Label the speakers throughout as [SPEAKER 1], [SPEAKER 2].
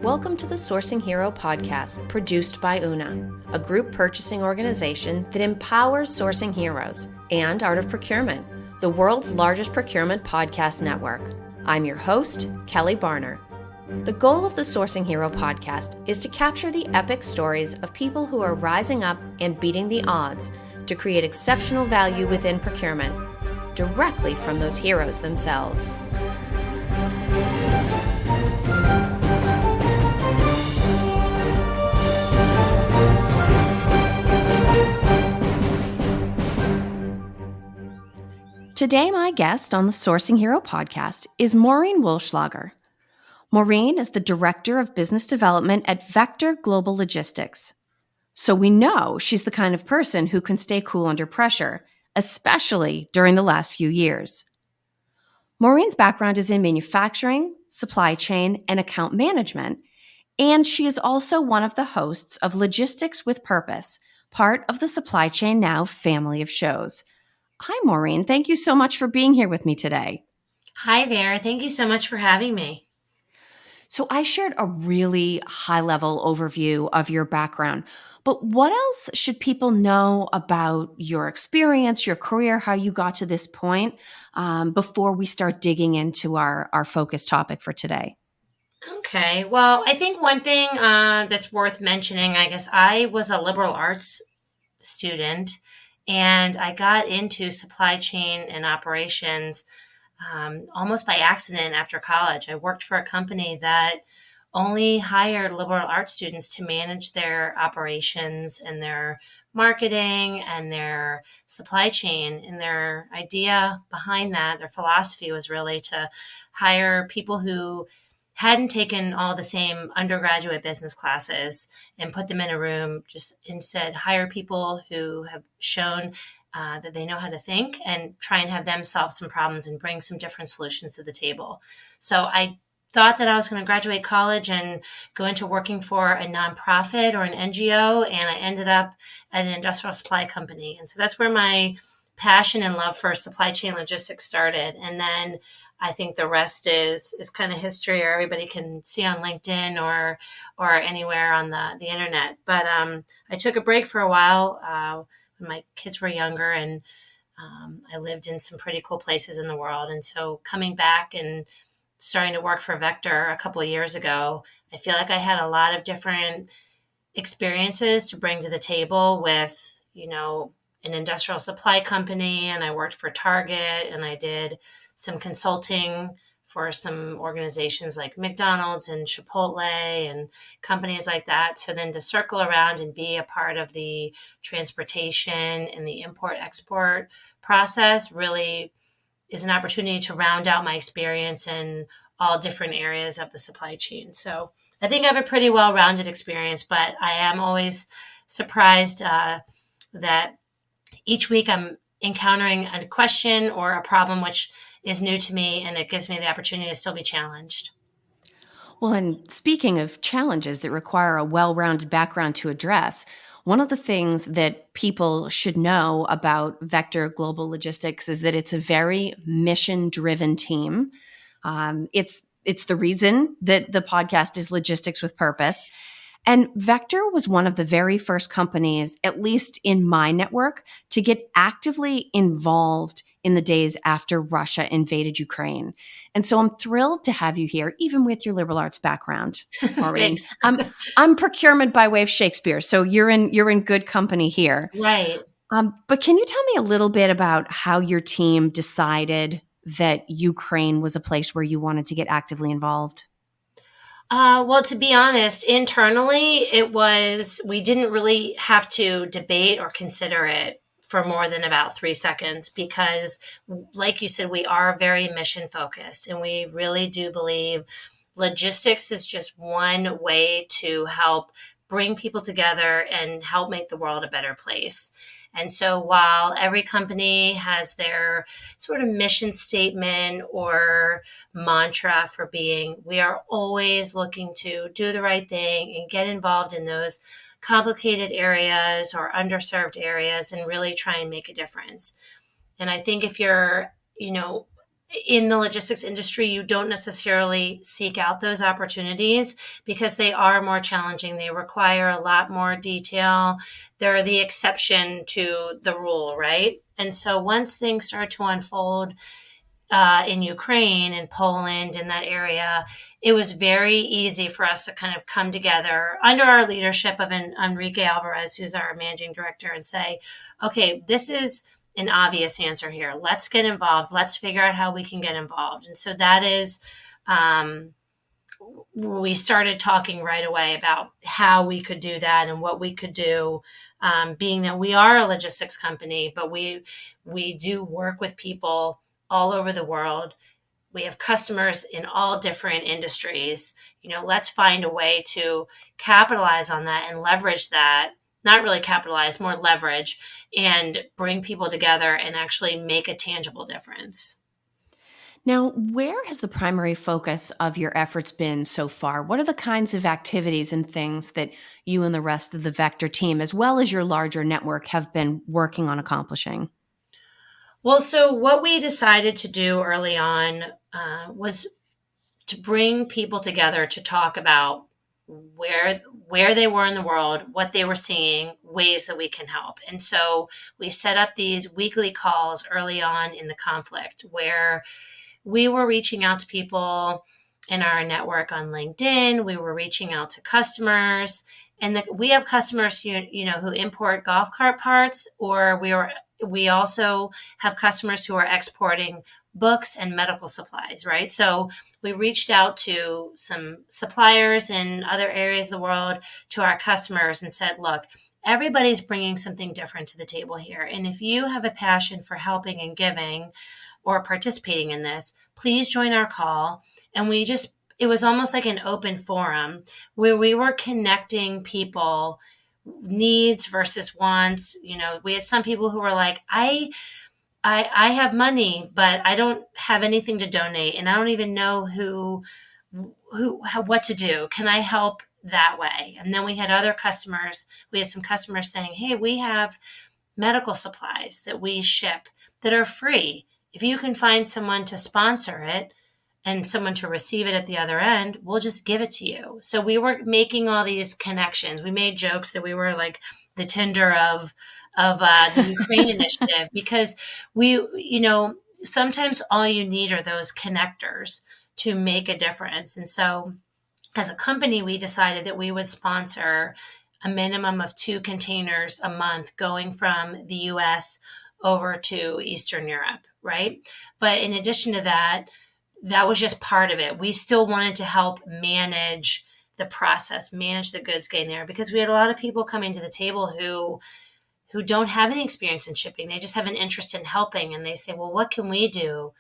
[SPEAKER 1] Welcome to the Sourcing Hero podcast, produced by Una, a group purchasing organization that empowers sourcing heroes, and Art of Procurement, the world's largest procurement podcast network. I'm your host, Kelly Barner. The goal of the Sourcing Hero podcast is to capture the epic stories of people who are rising up and beating the odds to create exceptional value within procurement, directly from those heroes themselves. Today, my guest on the Sourcing Hero podcast is Maureen Woolshlager. Maureen is the Director of Business Development at Vector Global Logistics. So we know she's the kind of person who can stay cool under pressure, especially during the last few years. Maureen's background is in manufacturing, supply chain, and account management, and she is also one of the hosts of Logistics with Purpose, part of the Supply Chain Now family of shows. Hi, Maureen. Thank you so much for being here with me today.
[SPEAKER 2] Hi there. Thank you so much for having me.
[SPEAKER 1] So I shared a really high-level overview of your background, but what else should people know about your experience, your career, how you got to this point before we start digging into our focus topic for today?
[SPEAKER 2] Okay. Well, I think one thing that's worth mentioning, I guess I was a liberal arts student and I got into supply chain and operations almost by accident after college. I worked for a company that only hired liberal arts students to manage their operations and their marketing and their supply chain. And their idea behind that, their philosophy was really to hire people who hadn't taken all the same undergraduate business classes and put them in a room, just instead hire people who have shown that they know how to think and try and have them solve some problems and bring some different solutions to the table. So I thought that I was going to graduate college and go into working for a nonprofit or an NGO, and I ended up at an industrial supply company. And so that's where my passion and love for supply chain logistics started. And then I think the rest is kind of history, or everybody can see on LinkedIn or anywhere on the internet. But I took a break for a while when my kids were younger, and I lived in some pretty cool places in the world. And so coming back and starting to work for Vector a couple of years ago, I feel like I had a lot of different experiences to bring to the table with, an industrial supply company, and I worked for Target, and I did some consulting for some organizations like McDonald's and Chipotle and companies like that. So then to circle around and be a part of the transportation and the import-export process really is an opportunity to round out my experience in all different areas of the supply chain. So I think I have a pretty well-rounded experience, but I am always surprised that each week I'm encountering a question or a problem which is new to me, and it gives me the opportunity to still be challenged.
[SPEAKER 1] Well, and speaking of challenges that require a well-rounded background to address, one of the things that people should know about Vector Global Logistics is that it's a very mission-driven team. It's the reason that the podcast is Logistics with Purpose. And Vector was one of the very first companies, at least in my network, to get actively involved in the days after Russia invaded Ukraine. And so I'm thrilled to have you here, even with your liberal arts background, Maureen. I'm procurement by way of Shakespeare, so you're in good company here.
[SPEAKER 2] Right.
[SPEAKER 1] But can you tell me a little bit about how your team decided that Ukraine was a place where you wanted to get actively involved?
[SPEAKER 2] Well, to be honest, internally, we didn't really have to debate or consider it for more than about 3 seconds because, like you said, we are very mission focused, and we really do believe logistics is just one way to help bring people together and help make the world a better place. And so while every company has their sort of mission statement or mantra for being, we are always looking to do the right thing and get involved in those complicated areas or underserved areas and really try and make a difference. And I think if you're, in the logistics industry, you don't necessarily seek out those opportunities because they are more challenging. They require a lot more detail. They're the exception to the rule, right? And so once things start to unfold in Ukraine and Poland in that area, it was very easy for us to kind of come together under our leadership of Enrique Alvarez, who's our managing director, and say, okay, this is an obvious answer here. Let's get involved. Let's figure out how we can get involved. And so that is, we started talking right away about how we could do that and what we could do. Being that we are a logistics company, but we do work with people all over the world. We have customers in all different industries. Let's find a way to capitalize on that and leverage that. Not really capitalize, more leverage, and bring people together and actually make a tangible difference.
[SPEAKER 1] Now, where has the primary focus of your efforts been so far? What are the kinds of activities and things that you and the rest of the Vector team, as well as your larger network, have been working on accomplishing?
[SPEAKER 2] Well, so what we decided to do early on was to bring people together to talk about where they were in the world, what they were seeing, ways that we can help. And so we set up these weekly calls early on in the conflict where we were reaching out to people in our network on LinkedIn. We were reaching out to customers, and we have customers who import golf cart parts, or we also have customers who are exporting books and medical supplies, right? So we reached out to some suppliers in other areas of the world, to our customers, and said, look, everybody's bringing something different to the table here. And if you have a passion for helping and giving or participating in this, please join our call. And it was almost like an open forum where we were connecting people, needs versus wants. We had some people who were like, I have money, but I don't have anything to donate, and I don't even know what to do. Can I help that way? And then we had some customers saying, hey, we have medical supplies that we ship that are free. If you can find someone to sponsor it and someone to receive it at the other end, we'll just give it to you. So we were making all these connections. We made jokes that we were like the Tinder of the Ukraine initiative, because sometimes all you need are those connectors to make a difference. And so as a company, we decided that we would sponsor a minimum of 2 containers a month going from the US over to Eastern Europe, right? But in addition to that, that was just part of it. We still wanted to help manage the process, manage the goods getting there, because we had a lot of people coming to the table who don't have any experience in shipping. They just have an interest in helping, and they say, well, what can we do?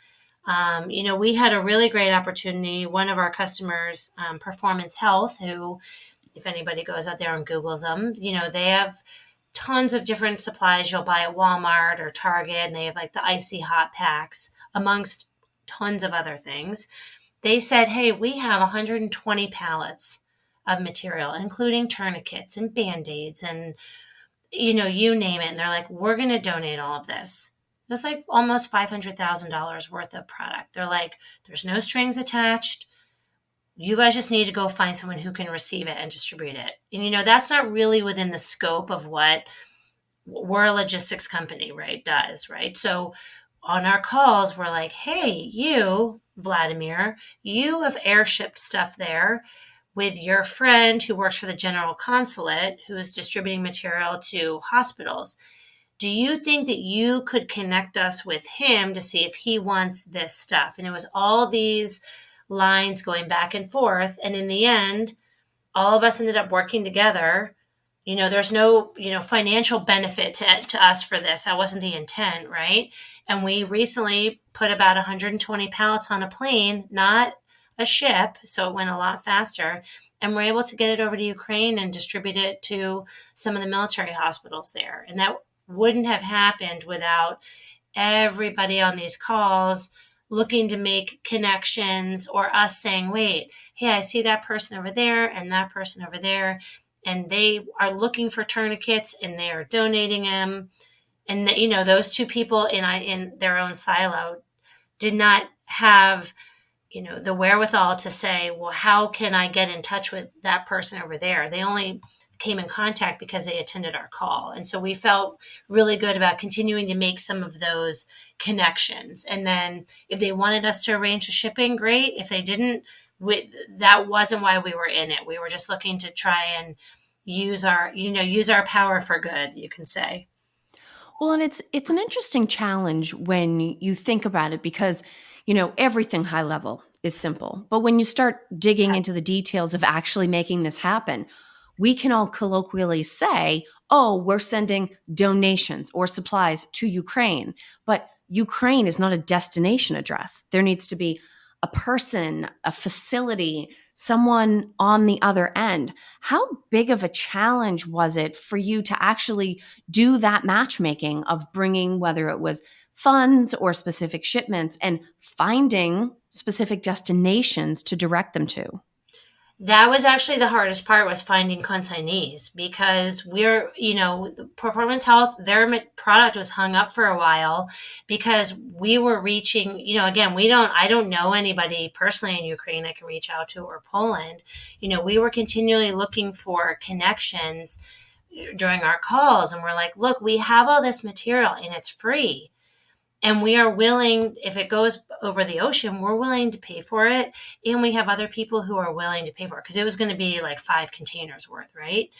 [SPEAKER 2] We had a really great opportunity. One of our customers, Performance Health, who, if anybody goes out there and Googles them, they have tons of different supplies you'll buy at Walmart or Target, and they have like the icy hot packs, amongst tons of other things. They said, hey, we have 120 pallets of material, including tourniquets and Band-Aids and, you name it. And they're like, we're going to donate all of this. It was like almost $500,000 worth of product. They're like, there's no strings attached. You guys just need to go find someone who can receive it and distribute it. And, that's not really within the scope of what we're a logistics company, right, does, right? So on our calls, we're like, hey, you, Vladimir, you have airshipped stuff there with your friend who works for the general consulate, who is distributing material to hospitals. Do you think that you could connect us with him to see if he wants this stuff? And it was all these lines going back and forth. And in the end, all of us ended up working together. There's no, financial benefit to us for this. That wasn't the intent, right? And we recently put about 120 pallets on a plane, not a ship, so it went a lot faster. And we're able to get it over to Ukraine and distribute it to some of the military hospitals there. And that wouldn't have happened without everybody on these calls looking to make connections, or us saying, wait, hey, I see that person over there and that person over there, and they are looking for tourniquets and they are donating them. And those two people in their own silo did not have, the wherewithal to say, well, how can I get in touch with that person over there? They only came in contact because they attended our call. And so we felt really good about continuing to make some of those connections. And then if they wanted us to arrange the shipping, great. If they didn't, that wasn't why we were in it. We were just looking to try and use our power for good, you can say.
[SPEAKER 1] Well, and it's an interesting challenge when you think about it because, everything high level is simple. But when you start digging into the details of actually making this happen, we can all colloquially say, "Oh, we're sending donations or supplies to Ukraine." But Ukraine is not a destination address. There needs to be a person, a facility, someone on the other end. How big of a challenge was it for you to actually do that matchmaking of bringing, whether it was funds or specific shipments, and finding specific destinations to direct them to?
[SPEAKER 2] That was actually the hardest part, was finding consignees, because Performance Health, their product was hung up for a while because we were reaching, again, I don't know anybody personally in Ukraine I can reach out to, or Poland. We were continually looking for connections during our calls, and we're like, look, we have all this material and it's free. And we are willing, if it goes over the ocean, we're willing to pay for it. And we have other people who are willing to pay for it, because it was going to be like 5 containers worth, right?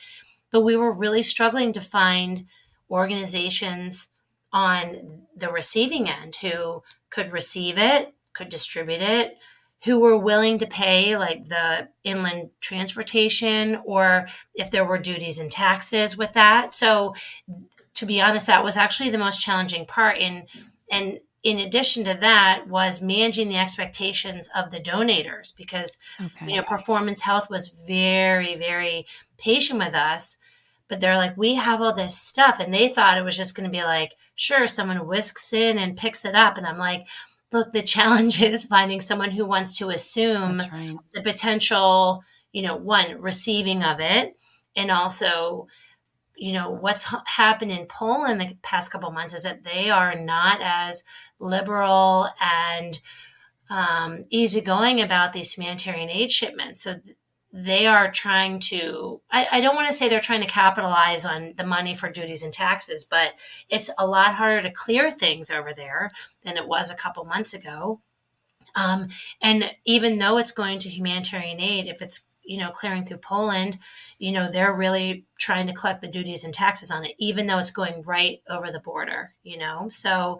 [SPEAKER 2] But we were really struggling to find organizations on the receiving end who could receive it, could distribute it, who were willing to pay like the inland transportation, or if there were duties and taxes with that. So to be honest, that was actually the most challenging part. And in addition to that was managing the expectations of the donators, because,
[SPEAKER 1] Okay.
[SPEAKER 2] Performance Health was very, very patient with us, but they're like, we have all this stuff. And they thought it was just going to be like, sure, someone whisks in and picks it up. And I'm like, look, the challenge is finding someone who wants to assume
[SPEAKER 1] That's right.
[SPEAKER 2] the potential, one, receiving of it, and also, what's happened in Poland the past couple of months is that they are not as liberal and easygoing about these humanitarian aid shipments. So they are trying to, I don't want to say they're trying to capitalize on the money for duties and taxes, but it's a lot harder to clear things over there than it was a couple months ago. Um, and even though it's going to humanitarian aid, if it's, clearing through Poland, they're really trying to collect the duties and taxes on it, even though it's going right over the border. So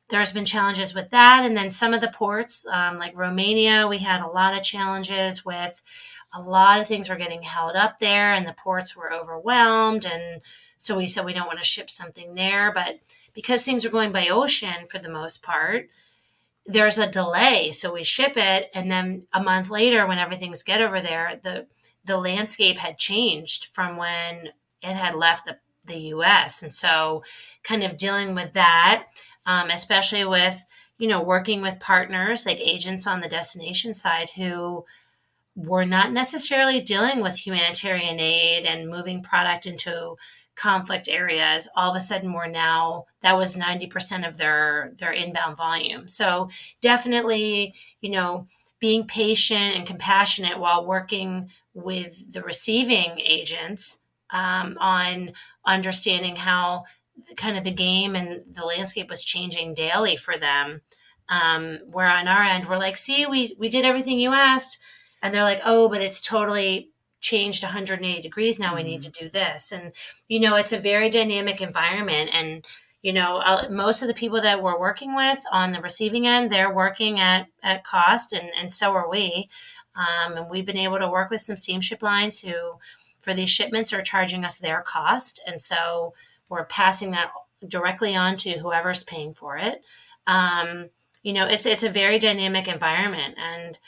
[SPEAKER 2] there's been challenges with that. And then some of the ports, like Romania, we had a lot of challenges with, a lot of things were getting held up there, and the ports were overwhelmed. And so we said we don't want to ship something there. But because things are going by ocean for the most part, there's a delay. So we ship it, and then a month later, when everything's get over there, the landscape had changed from when it had left the US. And so kind of dealing with that, especially with, working with partners like agents on the destination side who were not necessarily dealing with humanitarian aid and moving product into conflict areas. All of a sudden, we're now, that was 90% of their inbound volume. So definitely, being patient and compassionate while working with the receiving agents, on understanding how kind of the game and the landscape was changing daily for them. Where on our end, we're like, see, we did everything you asked. And they're like, oh, but it's totally changed 180 degrees now. We need to do this. And, it's a very dynamic environment. And, most of the people that we're working with on the receiving end, they're working at cost, and so are we. And we've been able to work with some steamship lines who, for these shipments, are charging us their cost. And so we're passing that directly on to whoever's paying for it. It's a very dynamic environment. And,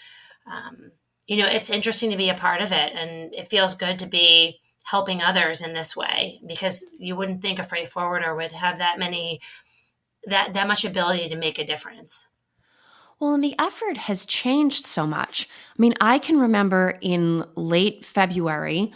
[SPEAKER 2] it's interesting to be a part of it, and it feels good to be helping others in this way, because you wouldn't think a freight forwarder would have that much ability to make a difference.
[SPEAKER 1] Well, and the effort has changed so much. I mean, I can remember in late February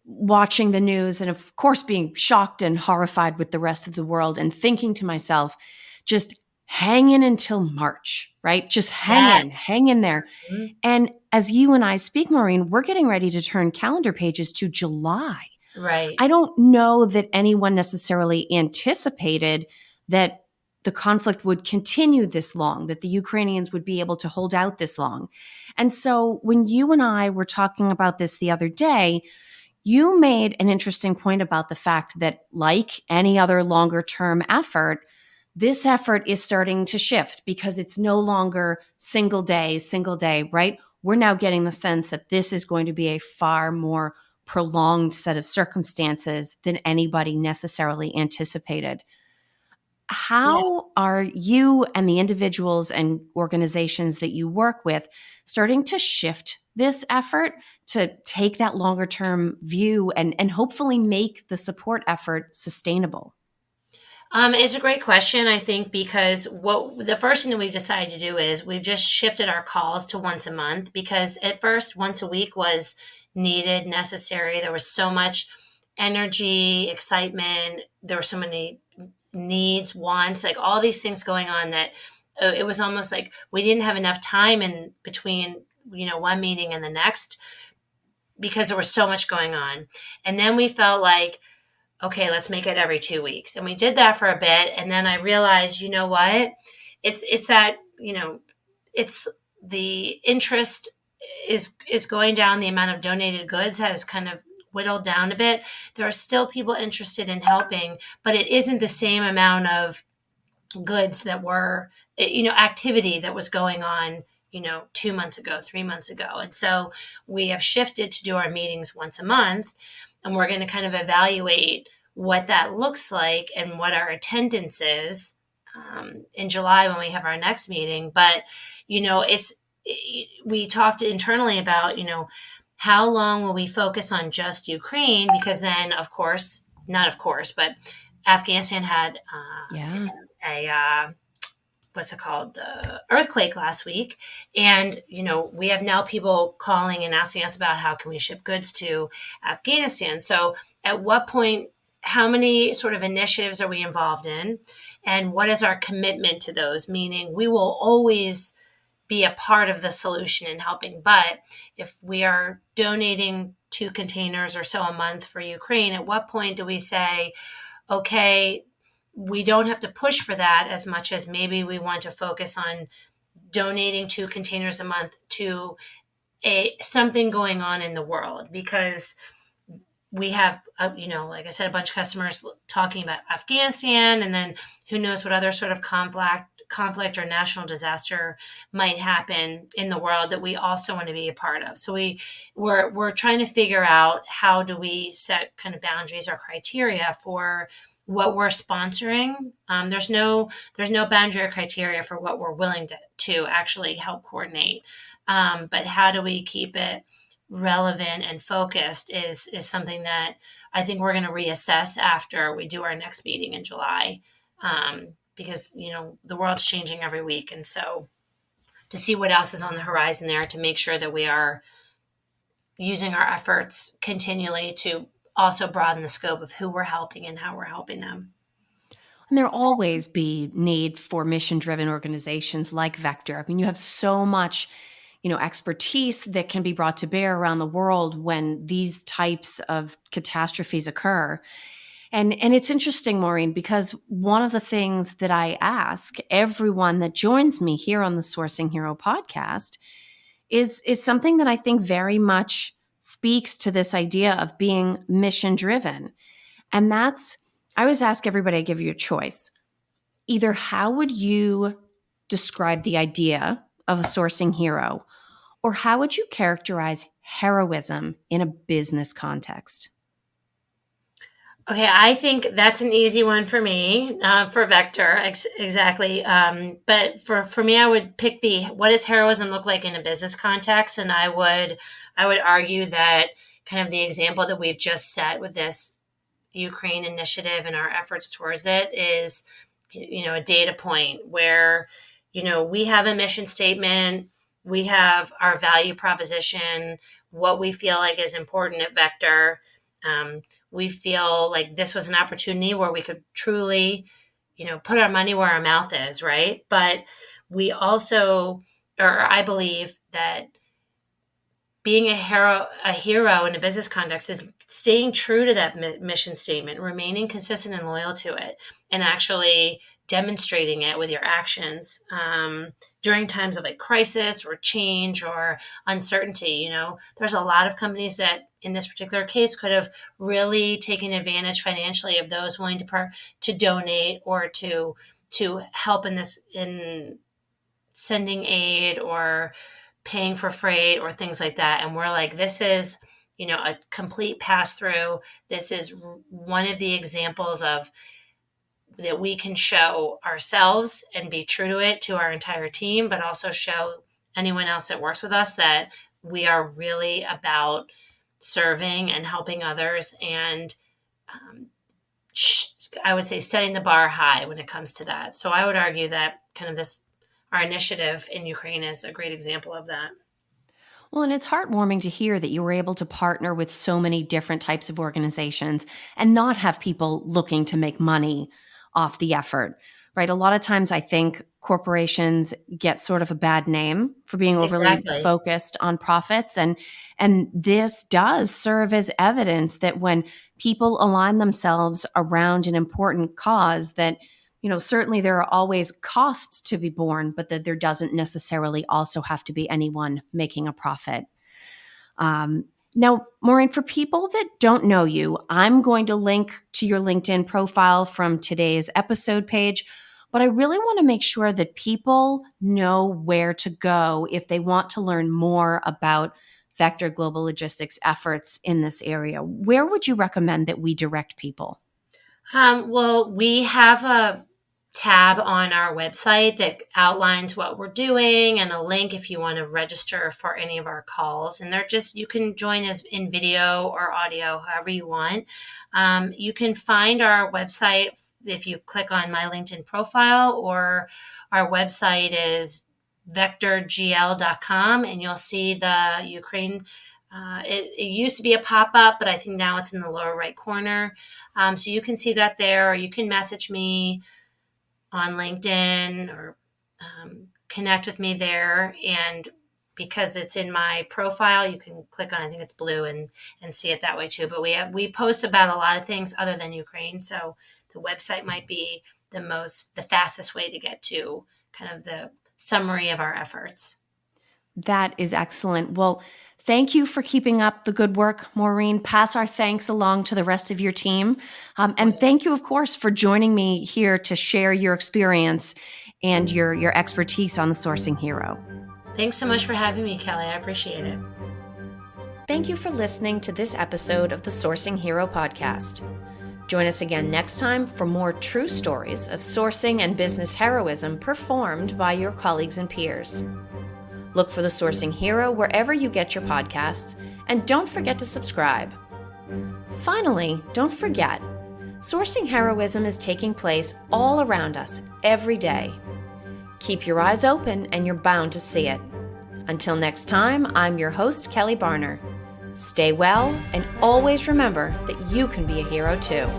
[SPEAKER 1] watching the news and, of course, being shocked and horrified with the rest of the world and thinking to myself, just hang in until March, right? Just
[SPEAKER 2] Yes.
[SPEAKER 1] hang in there.
[SPEAKER 2] Mhm.
[SPEAKER 1] And as you and I speak, Maureen, we're getting ready to turn calendar pages to July.
[SPEAKER 2] Right.
[SPEAKER 1] I don't know that anyone necessarily anticipated that the conflict would continue this long, that the Ukrainians would be able to hold out this long. And so when you and I were talking about this the other day, you made an interesting point about the fact that, like any other longer term effort, this effort is starting to shift because it's no longer single day, right? We're now getting the sense that this is going to be a far more prolonged set of circumstances than anybody necessarily anticipated.
[SPEAKER 2] Yes.
[SPEAKER 1] How are you and the individuals and organizations that you work with starting to shift this effort to take that longer term view and hopefully make the support effort sustainable?
[SPEAKER 2] It's a great question, I think, because what the first thing that we've decided to do is we've just shifted our calls to once a month because at first, once a week was needed, necessary. There was so much energy, excitement. There were so many needs, wants, like all these things going on that it was almost like we didn't have enough time in between, one meeting and the next because there was so much going on. And then we felt like, okay, let's make it every 2 weeks. And we did that for a bit. And then I realized, you know what? It's that, it's the interest is going down. The amount of donated goods has kind of whittled down a bit. There are still people interested in helping, but it isn't the same amount of goods that were, activity that was going on, 2 months ago, 3 months ago. And so we have shifted to do our meetings once a month, and we're going to kind of evaluate what that looks like and what our attendance is in July when we have our next meeting. But, we talked internally about, how long will we focus on just Ukraine? Because then, of course, not of course, but Afghanistan had
[SPEAKER 1] Yeah.
[SPEAKER 2] a what's it called, the earthquake last week, and we have now people calling and asking us about how can we ship goods to Afghanistan. So at what point, how many sort of initiatives are we involved in, and what is our commitment to those? Meaning we will always be a part of the solution in helping, but if we are donating 2 containers or so a month for Ukraine, at what point do we say, okay, we don't have to push for that as much as maybe we want to focus on donating 2 containers a month to something going on in the world, because we have, like I said, a bunch of customers talking about Afghanistan, and then who knows what other sort of conflict or national disaster might happen in the world that we also want to be a part of. So we're trying to figure out how do we set kind of boundaries or criteria for what we're sponsoring. There's no boundary or criteria for what we're willing to actually help coordinate. But how do we keep it relevant and focused is something that I think we're going to reassess after we do our next meeting in July. Because the world's changing every week, and so to see what else is on the horizon there, to make sure that we are using our efforts continually to also broaden the scope of who we're helping and how we're helping them.
[SPEAKER 1] And there'll always be need for mission driven organizations like Vector. I mean, you have so much, expertise that can be brought to bear around the world when these types of catastrophes occur. And it's interesting, Maureen, because one of the things that I ask everyone that joins me here on the Sourcing Hero podcast is something that I think very much speaks to this idea of being mission driven. And that's, I always ask everybody, I give you a choice. Either how would you describe the idea of a sourcing hero, or how would you characterize heroism in a business context?
[SPEAKER 2] Okay, I think that's an easy one for me, for Vector, exactly. But for me, I would pick the what does heroism look like in a business context, and I would argue that kind of the example that we've just set with this Ukraine initiative and our efforts towards it is, a data point where, we have a mission statement, we have our value proposition, what we feel like is important at Vector. We feel like this was an opportunity where we could truly put our money where our mouth is, right? But we also, or I believe that being a hero in a business context is staying true to that mission statement, remaining consistent and loyal to it, and actually demonstrating it with your actions during times of like crisis or change or uncertainty. There's a lot of companies that in this particular case could have really taken advantage financially of those willing to donate or to help in sending aid or paying for freight or things like that. And we're like, this is, a complete pass through. This is one of the examples of that we can show ourselves and be true to it to our entire team, but also show anyone else that works with us that we are really about serving and helping others. And I would say setting the bar high when it comes to that. So I would argue that kind of our initiative in Ukraine is a great example of that.
[SPEAKER 1] Well, and it's heartwarming to hear that you were able to partner with so many different types of organizations and not have people looking to make money off the effort, right? A lot of times I think corporations get sort of a bad name for being overly focused on profits. And this does serve as evidence that when people align themselves around an important cause, that certainly there are always costs to be borne, but that there doesn't necessarily also have to be anyone making a profit. Now, Maureen, for people that don't know you, I'm going to link to your LinkedIn profile from today's episode page, but I really want to make sure that people know where to go if they want to learn more about Vector Global Logistics efforts in this area. Where would you recommend that we direct people?
[SPEAKER 2] Well, we have a tab on our website that outlines what we're doing and a link if you want to register for any of our calls. And you can join us in video or audio, however you want. You can find our website if you click on my LinkedIn profile, or our website is vectorgl.com, and you'll see the Ukraine. It used to be a pop-up, but I think now it's in the lower right corner. So you can see that there, or you can message me on LinkedIn or connect with me there. And because it's in my profile, you can click on, I think it's blue, and see it that way too. But we post about a lot of things other than Ukraine. So the website might be the fastest way to get to kind of the summary of our efforts.
[SPEAKER 1] That is excellent. Well, thank you for keeping up the good work, Maureen. Pass our thanks along to the rest of your team. And thank you, of course, for joining me here to share your experience and your expertise on the Sourcing Hero.
[SPEAKER 2] Thanks so much for having me, Kelly. I appreciate it.
[SPEAKER 1] Thank you for listening to this episode of the Sourcing Hero podcast. Join us again next time for more true stories of sourcing and business heroism performed by your colleagues and peers. Look for the Sourcing Hero wherever you get your podcasts, and don't forget to subscribe. Finally, don't forget, sourcing heroism is taking place all around us every day. Keep your eyes open and you're bound to see it. Until next time, I'm your host, Kelly Barner. Stay well, and always remember that you can be a hero too.